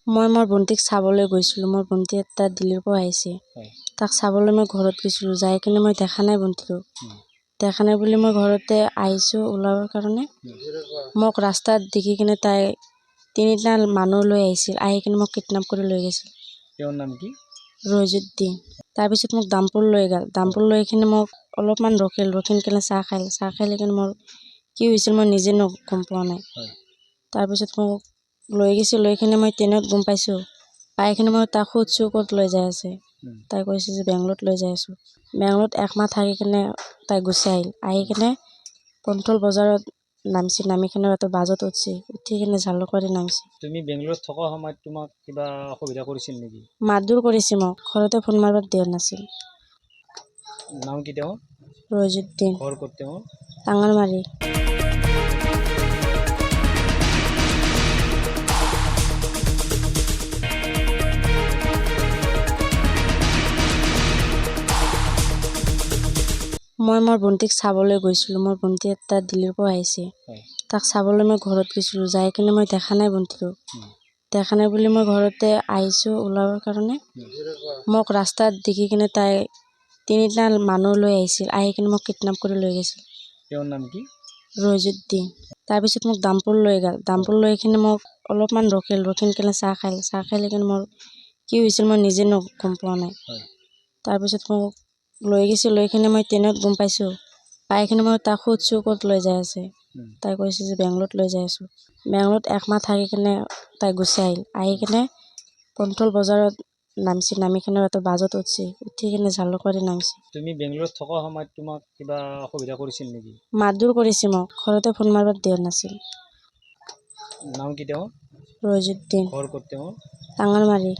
মই মোৰ ভণ্টিক চাবলৈ গৈছিলোঁ। মোৰ ভণ্টি এটা দিল্লীৰ পৰা আহিছে। তাক চাবলৈ মই ঘৰত গৈছিলোঁ। যাই কিনে মই দেখা নাই ভণ্টিটোক। দেখা নাই বুলি মই ঘৰতে আহিছোঁ ওলাবৰ কাৰণে। মোক ৰাস্তাত দেখি কিনে তাই তিনিটা মানুহ লৈ আহিছিল। আহি কিনে মোক কিডনেপ কৰি লৈ গৈছিল। তেওঁৰ নাম কি? ৰজিদ্দিন। তাৰপিছত মোক দামপুৰ লৈ গ'ল। দামপুৰ লৈ কিনে মোক অলপমান ৰখি কিনে চাহ খাই কিনে মোৰ কি হৈছিল মই নিজে গম পোৱা নাই। তাৰপিছত মোক লৈ গৈছে। লৈ কিনে মই ট্ৰেইনত গম পাইছোঁ। পাই কিনে মই তাক সুধিছোঁ ক'ত লৈ যাই আছে। তাই কৈছে যে বেংগলোৰত লৈ যাই আছোঁ। বেংগলোৰত একমাহ থাকি কিনে তাই গুচি আহিল। আহি কিনে কণ্ট্ৰল বজাৰত নামিছে। নামি কিনে এটা বাছত উঠি কিনে জালুকবাৰীত নামিছে। তুমি বেংগলোৰত থকা সময়ত তোমাক কিবা অসুবিধা কৰিছিল নেকি? মাৰধৰ কৰিছে মোক। ঘৰতে ফোন মাৰিব দিয়া নাছিল। নাম কি তেওঁ? ৰজিদ্দিন। ঘৰ ক'ত তেওঁ? টাঙালমাৰী। মই মোৰ ভণ্টিক চাবলৈ গৈছিলোঁ। মোৰ ভণ্টি এটা দিল্লীৰ পৰা আহিছে। তাক চাবলৈ মই ঘৰত গৈছিলোঁ। যাই কিনে মই দেখা নাই ভণ্টিটোক। দেখা নাই বুলি মই ঘৰতে আহিছোঁ ওলাবৰ কাৰণে। মোক ৰাস্তাত দেখি কিনে তাই তিনিটা মানুহ লৈ আহিছিল। আহি কিনে মোক কিডনেপ কৰি লৈ গৈছিল। তেওঁৰ নাম কি? ৰজিদ্দিন। তাৰপিছত মোক দামপুৰ লৈ গ'ল। দামপুৰ লৈ কিনে মোক অলপমান ৰখি কিনে চাহ খাই কিনে মোৰ কি হৈছিল মই নিজে গম পোৱা নাই। তাৰপিছত মোক লৈ গৈছে। লৈ কিনে মই ট্ৰেইনত গম পাইছোঁ। পাই কিনে মই তাক সুধিছোঁ ক'ত লৈ যাই আছে। তাই কৈছে যে বেংগলোৰত লৈ যাই আছোঁ। বেংগলোৰত একমাহ থাকি কিনে তাই গুচি আহিল। আহি কিনে কণ্ট্ৰল বজাৰত নামিছে। নামি কিনে এটা বাছত উঠি কিনে জালুকবাৰীত নামিছে। তুমি বেংগলোৰত থকা সময়ত তোমাক কিবা অসুবিধা কৰিছিল নেকি? মাৰধৰ কৰিছে মোক। ঘৰতে ফোন মাৰিব দিয়া নাছিল। নাম কি তেওঁ? ৰজিদ্দিন। ঘৰ ক'ত তেওঁ? টাঙালমাৰী।